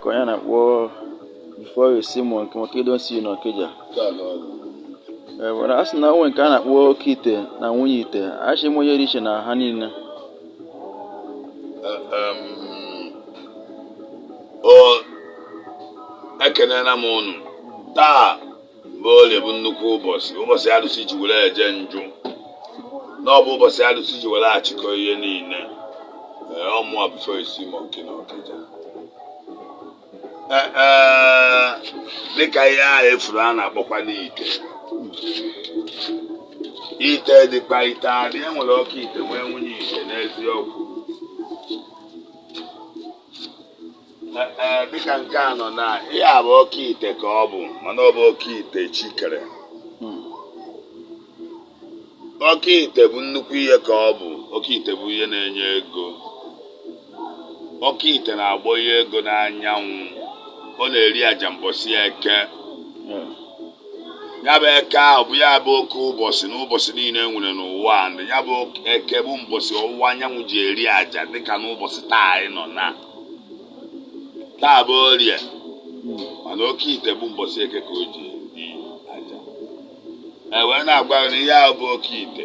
Konya na wo before you see monkey, monkey don't see no keja. But as na when kana wo kite na nwunye ite, ashe mo yeri she na ha niile. Ekene na m unu taa bụ ole bụ nnukwu ụbọchị arụsị ji were eje njụ n'ọbụ ụbọchị arụsị ji were achịkọ ihe niile ọmụa bifo isi monkey na Ọkịja dịka ihe ahụ efuru a na-akpọkwa n'ite ite dịkwa ite adị enwere ọkụ ite nwee nwunye ite n'eziokwu dịka nke a nọ na ihe a bụ oke ite ka ọ bụ mana ọ bụ oke ite chikere oke ite bụ nnukwu ihe ka ọ bụ oke ite bụ ihe na-enye ego oke ite na-agbọ ihe ego n'anyanwụ ọ na-eri aja mbọsị eke ya bụ eke ahụ bụ ya bụ oke ụbọchị na ụbọchị niile enwere n'ụwa ndị ya bụ eke bụ mbọsị ọwụwa anyanwụ ji eri aja dịka n'ụbọchị taa anyị nọ na taa bụ orie mana oke ite bụ mbọsị eke ka o ji eri aja wee na-agwa na ihe ahụ bụ oke ite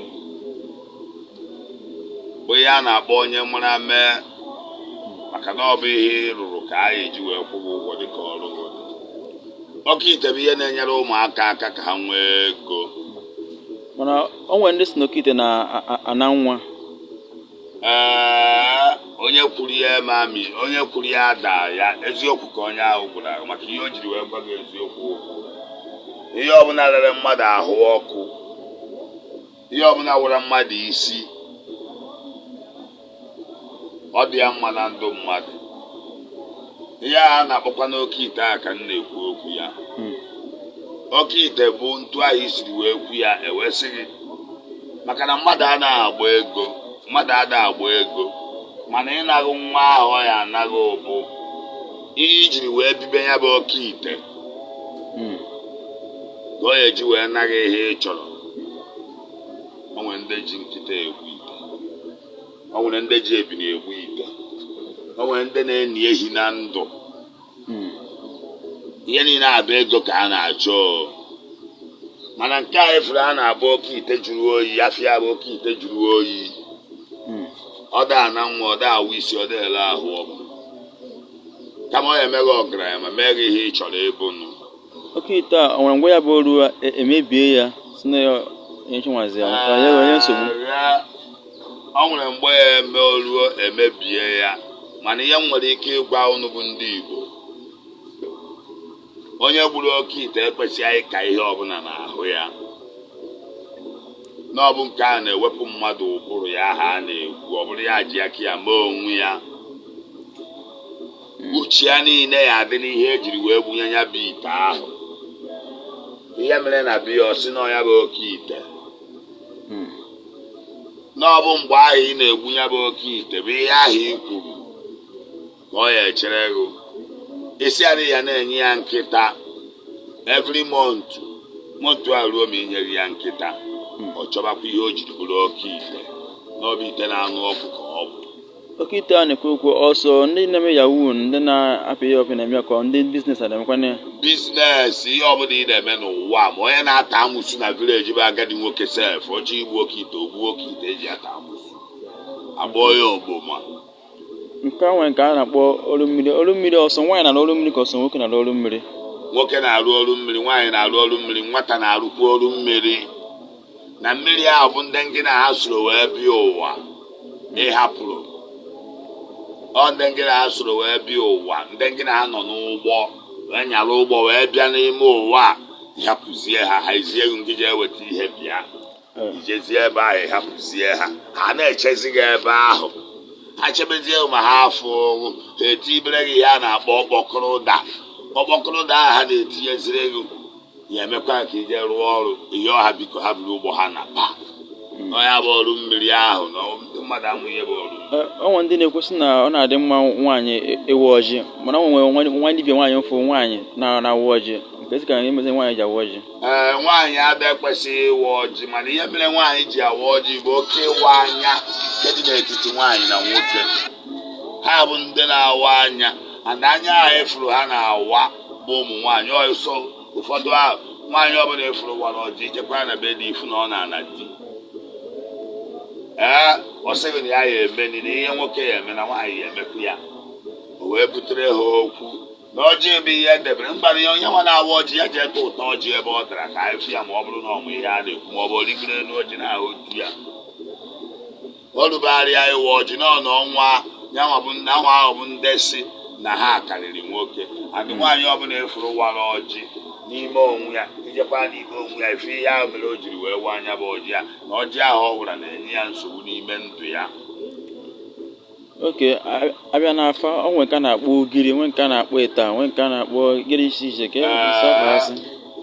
bụ ihe a na-akpọ onye mara mee maka na ọ bụ ihe rụrụ ka a eji wee kwụgwọ ụgwọ dịka ọrụ oke ite bụ ihe na-enyere ụmụaka aka ka ha nwee ego Mana o nwere ndị si n'oke ite na-ana nwa. Onye kwuru ya mami onye kwuru ya ada ya eziokwu ka onye ahụ gwara maka ihe o jiri wee gwa gị eziokwu ihe ọbụla rere mmadụ ahụ ọkụ ihe ọbụla were mmadụ isi ọ dị ya mma na ndụ mmadụ ihe a na-akpọkwa n'oke ite a ka m na-ekwu okwu ya oke ite bụ ntu ahụ isiri wee kwu ya ewesịghị maka na mmadụ ada agba ego mana ịnaghị nwa ahụ ya anaghị ụbụ ihe ijiri wee bibe ya bụ oke ite ka ọ eji wee naghị ihe ị chọrọ o nwere ndị ji nkịta egwu ite o nwere ndị ji ebini egwu ite o nwere ndị na-eni ehi na ndụ ihe niile abụ ego ka a na-achọ mana nke a efere a na-abụ oke ite juru oyi afịa bụ oke ite juru oyi ọ daa na nwa ọ daa awụ isi ọ daa ele ahụ ọgwụ kama ọ ya emeghị ọgaranya ma meghị ihe ị chọrọ ịbụ nụ Oke ite a o nwere ngwa ya bụ oru emebie ya si na ya onye nwazi ya onye nsogbu. Ọ nwere mgbe ya eme oruo emebie ya mana ihe m nwere ike ịgwa unu bụ ndị Igbo onye gburu oke ite ekwesịghị ka ihe ọbụla n'ahụ ya n'ọbụ nke a na-ewepụ mmadụ ụbụrụ ya ha na-ekwu ọ bụrụ ya ji aka ya mee onwe ya uche ya niile ya adị n'ihe ejiri wee bunye ya bụ ite ahụ ihe mere na biya ọsị na ya bụ oke ite n'ọbụ mgbe ahụ ị na-egbu ya bụ oke ite bụ ihe ahụ ị kwuru ka ọ ya echere gị isi adịghị ya na-enye ya nkịta every month a ruo ma inyere ya nkịta ọ chọbakwa ihe o jiri bụrụ oke ite n'ọbụ ite na-anụ ọkụ ka ọ bụ Oke ite a na-ekwu okwu ọsọ ndị na-eme yahoo ndị na-apị ihe ọpị na-eme ka ndị biznes na-emekwana ya biznes ihe ọbụla ị na-eme n'ụwa ma onye na-ata amụsụ na vileji bụ agadi nwoke sef ọchọ igbu oke ite ogbu oke ite eji ata amụsụ agbọọ ya ogboma nke a nwere nke a na-akpọ olu mmiri ọsọ nwaanyị na ọrụ mmiri ka ọsọ nwoke na ọrụ mmiri nwoke na-arụ ọrụ mmiri nwaanyị na-arụ ọrụ mmiri nwata na-arụkwa ọrụ mmiri na mmiri ahụ bụ ndị ngị na ha soro wee bịa ụwa ịhapụrụ ndị ngị na ha soro wee bịa ụwa ndị ngị na ha nọ n'ụgbọ wee nyara ụgbọ wee bịa n'ime ụwa ịhapụzie ha hazie gị ngị jee weta ihe bịa ijezie ebe ahụ ịhapụzie ha na-echezi gị ebe ahụ ha chebezie ma ha afọ ha etibere gị ihe a na-akpọ ọkpọkọrọda ahụ ha na-etinyeziri gị ya emekwa ka ije rụọ ọrụ ihe ọha biko ha buru ụgbọ ha na pa onye bụ ọrụ mmiri ahụ na mmadụ amụ ihe bụ ọrụ ọnwa ndị na-ekwesị na ọ na-adị mma nwaanyị ewu ọjị mana ọ nwere nwa dibịa nwaanyị mfụ nwaanyị na-awụ ọjị nke esi ka emezi nwaanyị ji awụ ọjị nwaanyị ada ekwesịghị ịwụ ọjị mana ihe mere nwaanyị ji awụ ọjị bụ oke ịwa anya nke dị n'etiti nwaanyị na nwoke ha bụ ndị na-awa anya and anya ahụ efuru ha na-awa bụ ụmụ nwaanyị ọsọ ụfọdụ ahụ nwaanyị ọbụla efuru wara ọjị ichekwa na be dị ifu na ọ na-ana di ọ sịghị na ya eme na ihe nwoke ya eme na nwaanyị ya emekwu ya o wee butere ha okwu na ọjị ebe ihe edebere mgbara ya onye nwa na-awa ọjị ya ji ete ụtọ ọjị ebe ọ dara ka efu ya ma ọ bụrụ na ọmụ ihe a na-ekwu ma ọ bụ origoro elu ọjị na-ahụ otu ya ọ rụbagharịa ịwa ọjị n'ọnwa ya nwa bụ nna nwa ahụ bụ ndesi na ha karịrị nwoke adị nwaanyị ọbụla efuru wara ọjị n'ime onwe ya ijekwa n'ime onwe ya ife ihe ahụ mere o jiri wee waa anya bụ ọjị ya na ọjị ahụ ọ hụra na-enye ya nsogbu n'ime ndụ ya. Oke, abịa n'afa onwe nke a na-akpọ ugiri, nwe nke a na-akpọ ịta, nwe nke a na-akpọ ugiri isi iche ka asị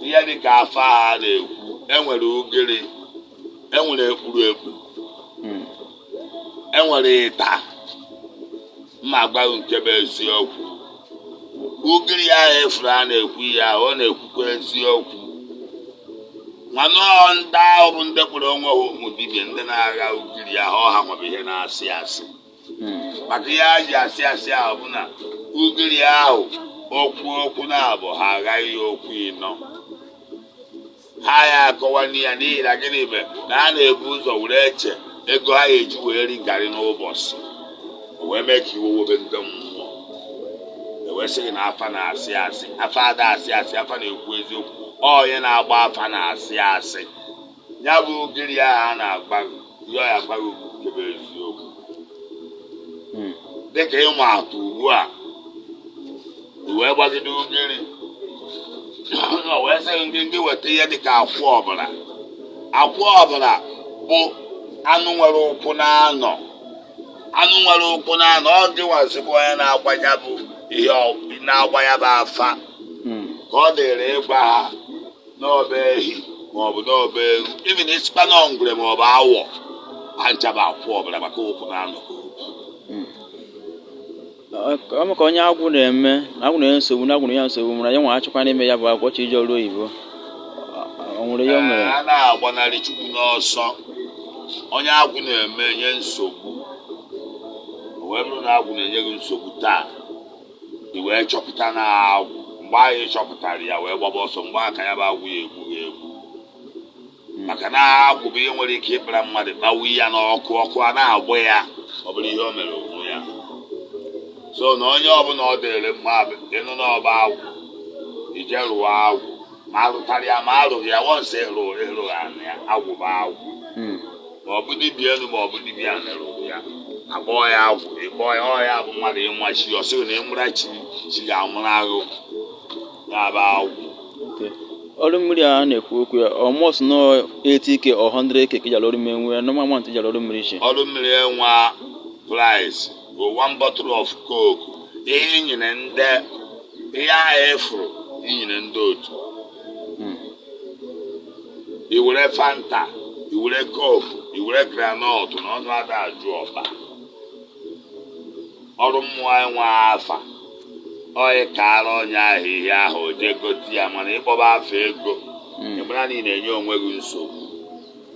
ihe dịka afọ ha na-ekwu enwere ugiri, enwere ekpuru ekpu, enwere ịta. Mma agbaghị nke bụ eziokwu. Ugiri ahụ efuru a na-ekwu ihe ahụ ọ na-ekwukwa eziokwu mana ndị ahụ bụ ndị kpụrụ onwe ha ụmụ dibịa ndị na-agha ugiri ahụ ọha nwere ihe na-asị asị maka ihe a ji asị asị ahụ bụ na ugiri ahụ okwu na-abụ ha aghaghị okwu ịnọ ha ya akọwa ya n'ihi na gịnị mere na ha na-ebu ụzọ were eche ego ha ga-eji wee ri garị n'ụbọchị wee mee ka iwe wobe ndị mmụọ ewesịghị na afa na-asị asị afa ada asị asị afa na-ekwu eziokwu onye na-agba afa na-asị asị ya bụ ugiri ahụ a na-agba ihe ọ ya agbaghị ugwu nke bụ eziokwu dịka ịmụ atụ ugbu a wee gbagide ugiri wee sịghị ndị weta ihe dịka akwụ ọbụla bụ anụ nwere ụkwụ na-anọ ọ dịwazikwa onye na-agbanya bụ ihe na-agbanya bụ afa ka ọ dịrị ịgba ha n'ọba ehi maọbụ n'ọba ewu ibi na isikpa na ngwere maọbụ awọ ha nchaba akwụ ọbụla maka ụkwụ na-anọ ka onye agwụ na-eme na agwụ na-enye nsogbu na agwụ na ya nsogbu mana ya nwa achịkwa n'ime ya bụ agwọ chi ije ọrụ oyibo o nwere ihe o mere a na-agbanarị Chukwu n'ọsọ onye agwụ na-eme nye nsogbu o wee bụrụ na agwụ na-enye gị nsogbu taa i wee chọpụta na agwụ mgbe ahụ ị chọpụtara ya wee gbaba ọsọ mgbe aka ya bụ agwụ ya egbu maka na agwụ bụ ihe nwere ike ịkpara mmadụ kpawu ya n'ọkụ a na-agbụ ya ọ bụrụ ihe o mere onwe ya so na onye ọbụla ọ dịrị mma ịnụ n'ọba agwụ ije rụọ agwụ ma arụtara ya ma arụghị ya wọnsị ịrụghị anụ ya agwụ bụ agwụ ma ọ bụ dibịa elu ma ọ bụ dibịa na-erụrụ ya akpọọ ya agwụ ịkpọọ ya ọya bụ mmadụ ịmachi ọ sịghị na ịmụra chi ga-amụrụ agụ ya bụ agwụ. Ọrụ mmiri a na-ekwu okwu ya almost no 80k or 100k ka ijara ọrụ mmiri nwere normal amount ijara ọrụ mmiri chi ọrụ mmiri enwa price bụ 1 bottle of coke ihe nyere ndị ihe ahụ efuru inyere ndị otu iwere fanta iwere coke iwere granọt na ọnụ ada ajụ ọba ọrụ mmụọ enwe afa onye kaara onye ahụ ihe ahụ o jee gote ya mana ịkpọba afa ego ịmara na ị na-enye onwe gị nsogbu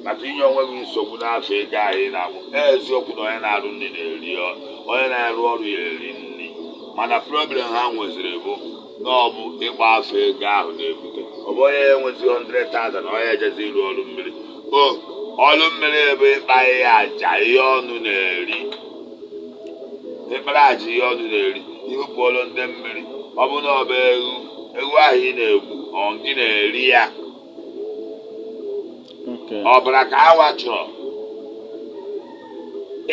maka inye onwe gị nsogbu n'afọ ego ahụ ị na-agbụ eziokwu na onye na-arụ nri na-eri onye na-arụ ọrụ ya eri nri mana problem ha nweziri bụ na ọ bụ ịgba afọ ego ahụ na-ebute ọ bụ onye enwezi 100,000 na onye ejezi ịrụ ọrụ mmiri ọrụ mmiri ebe ịkpa ihe aja ihe ọnụ na-eri ịkpara aja ihe ọnụ na-eri iwepụ ọrụ ndị mmiri ọ bụ na ọba ewu ahụ ị na-egbu ọ gị na-eri ya ọbara ka awa chọrọ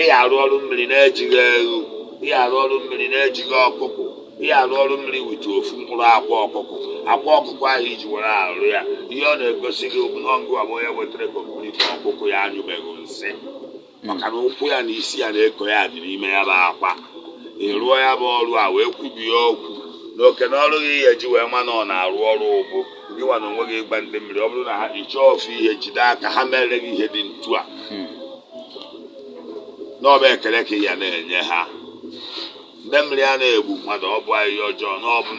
ịgharụ ọrụ mmiri na-ejighị ewu ịgharụ ọrụ mmiri na-ejighị ọkụkọ ịgharụ ọrụ mmiri wite ofu mkpụrụ akwa ọkụkọ ahụ iji were arụ ya ihe ọ na-egosi gị ọngụ abụ onye wetara kọmpliti ọkụkọ ya anyụbeghị nsị maka na ụkwụ ya na isi ya na-eko ya dị n'ime ya bụ akwa ị rụọ ya bụ ọrụ a wee kwubie okwu n'oke na ọrụ gị ihe ji wee ma na ọ na-arụ ọrụ ugbo gị nwa na onwe gị ịgba ndị mmiri ọ bụrụ na ha ịchọọ ofu ihe jide aka ha mere gị ihe dị ntu a n'ọba ekele ka ya na-enye ha ndị mmiri a na-egbu mmadụ ọ bụ ihe ọjọọ n'ọbụ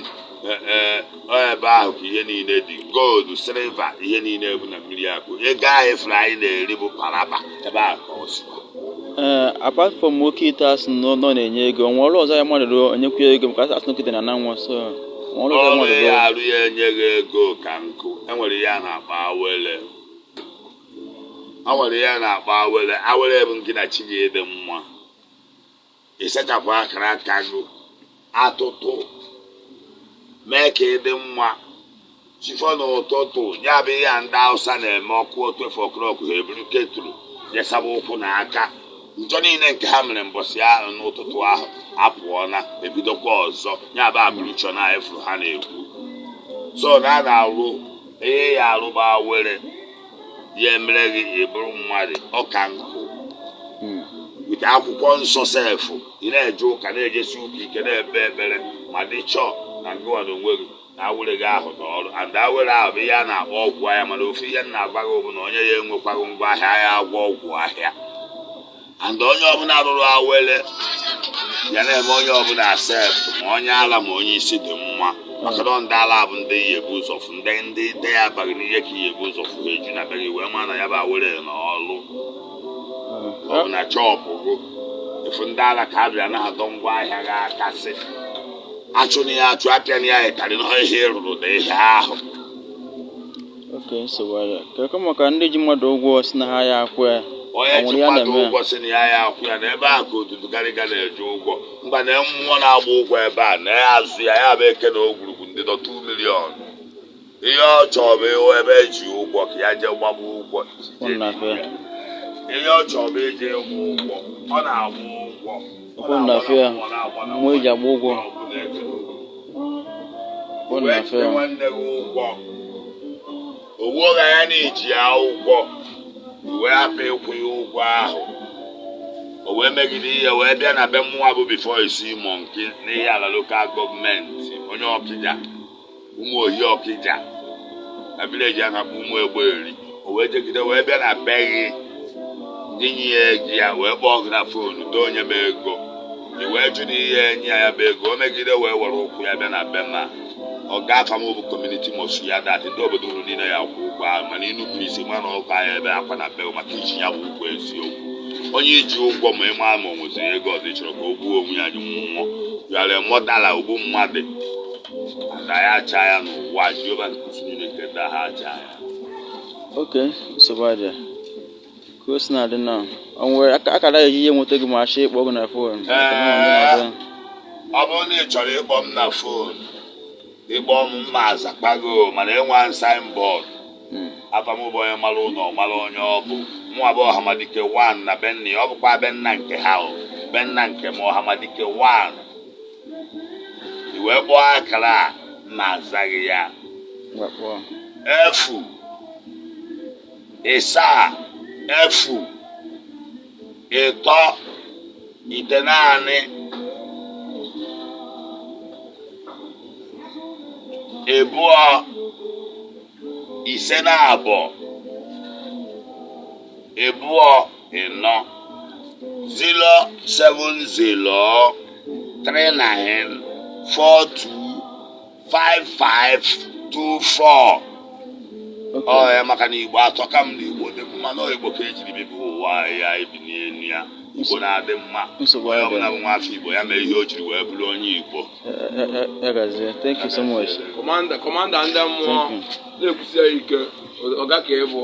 ebe ahụ ka ihe niile dị gold silva ihe niile bụ na mmiri akụ ego ahụ efere anyị na-eri bụ paraba ebe ahụ ka ọ si apart from nwoke ite asị nọ na-enye ego, nwe ọrụ ọzọ ya mmadụ enyekwa ego maka asị nwoke na nwa so ọrụ ọzọ ọrụ mmadụ ya arụ ya enyeghị ego ka nkụ enwere ya na-akpa awele awele bụ nke na chinye dị mma ịsachapụ akara aka gị atụtụ mee ka ịdị mma chifọ n'ụtụtụ ya bụ ihe ndị Hausa na-eme ọkụ 12 o'clock ha eburu ketulu jesaba ụkwụ na aka njọ niile nke ha mere mbọsị ahụ n'ụtụtụ ahụ apụọla ebidokwa ọzọ ya bụ abụrụchọ na efuru ha na-ekwu so na a na-arụ ihe ya arụba were ya emere gị eburu mmadụ ọka nkụ wite akwụkwọ nsọ sefụ ị na-eje ụka na-ejesi ụka ike na-ekpe ekpere ma dị chọọ na ngịwa na onwe gị na awere gị ahụ n'ọrụ and awere ahụ bụ ihe a na-akpọ ọgwụ ahịa mana ofu ihe na-agwa gị bụ na onye ya enwekwaghị ngwa ahịa ya agwọ ọgwụ ahịa and onye ọbụla rụrụ awere ya na-eme onye ọbụla asepụ ma onye ala ma onye isi dị mma maka na ndị ala bụ ndị yi ebu ụzọ fụ ndị ide ya baghị n'ihe ka iyi ebu ụzọ fụ ha eju na be gị wee ma na ya bụ awere n'ọrụ ọ bụ na chọpụ gụ efu ndị ala ka a bịara na-adọ ngwa ahịa gị akasị achụna ya achụ apịa na ya ịtarị na ihe rụrụ dị ihe ahụ oke nsogbu ka maka ndị ji mmadụ ụgwọ si na ha ya akwụ ya onye ji mmadụ ụgwọ si na ya akwụ ya na ebe ahụ ka odudu garịga na-eje ụgwọ mgba na mmụọ na-agba ụgwọ ebe a na ya azụ ya ya bụ eke na ogwurugwu ndị dọ 2 million ihe ọ chọọ bụ ịhụ ebe eji ụgwọ ka ya jee gbagba ụgwọ ihe ọ chọọ bụ eji ịgba ụgwọ ọ na-agba ụgwọ mgbe eji agba ụgwọ nwanne gị ụgwọ owu ọga ya na-eji ya ụgwọ wee hapụ ịkwụ ya ụgwọ ahụ o wee megide ihe wee bịa na be mmụọ bụ bifo isi mọnki n'ihe ala lokal gọọmenti onye Ọkịja ụmụ ohi Ọkịja na vileji a na-akpọ ụmụ Egberi o wee jegide wee bịa na be gị dinye ya ego ya wee kpọọ gị na fonu doo onye m ego i wee jụ na ihe enyi ya bụ ego o megide wee were ụkwụ ya bịa na be ma ọ gafa m bụ kọmuniti mosu ya datị ndị obodo unu niile ya kwụ ụgwọ ahụ mana ịnụpụ isi mana ọkụ ahịa ebe akwa na be maka iji ya bụ ụgwọ eziokwu onye iji ụgwọ ma ịma ma o nweziri ego ọzọ chọrọ ka o gbuo onwe ya ji mmụọ yara mọdala ogbu mmadụ ada ya acha ya n'ụwa Jehova nkụzi niile nke da ha acha ya oke nsogbu adịa ka o si na-adị na o nwere akara eji ihe nweta gị ma achọ ịkpọ gị na fon ọ bụrụ na ị chọrọ ịkpọ m na fon ịkpọ m mma azakpago mana enwe signboard afamụbụ onye mara ụlọ mara onye ọ bụ mụnwa bụ Ọhamadike 1 na benna ọ bụkwa benna nke ha benna nke m Ọhamadike 1 i wee kpọọ akara a ma azaghị ya efu ịsaa efu ịtọ ite naanị ebụọ ise na abụọ ebụọ ịnọ 07039425524 ọ ya maka na Igbo atọ ka m na Igbo dị mma na Igbo ka ejiri bibi ụwa ya ebi n'elu ya Igbo na-adị mma onye ọbụla bụ nwafọ Igbo ya mee ihe o jiri wee bụrụ onye Igbo. Thank you so much. Commander ndị mmụọ na-ekwusi ike ọga ka ịbụ